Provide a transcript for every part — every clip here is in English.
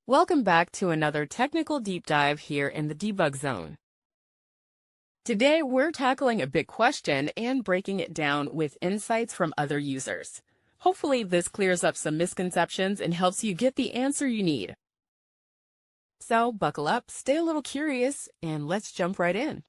Welcome back to another technical deep dive here in the debug zone. Today, we're tackling a big question and breaking it down with insights from other users. Hopefully, this clears up some misconceptions and helps you get the answer you need. So, buckle up, stay a little curious, and let's jump right in.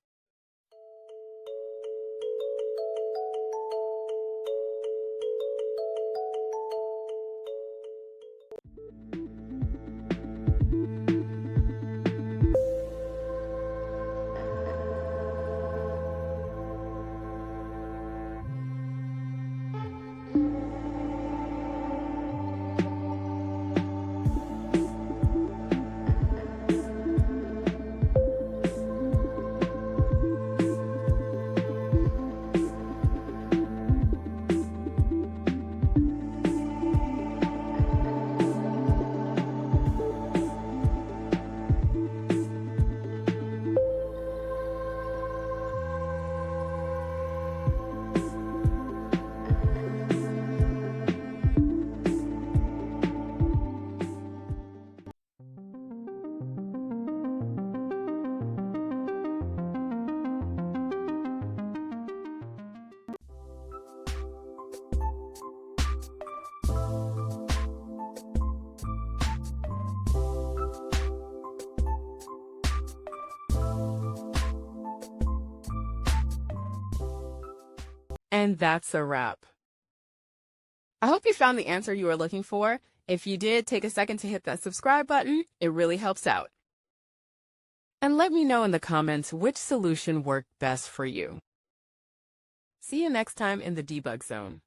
And that's a wrap. I hope you found the answer you were looking for. If you did, take a second to hit that subscribe button. It really helps out. And let me know in the comments which solution worked best for you. See you next time in the debug zone.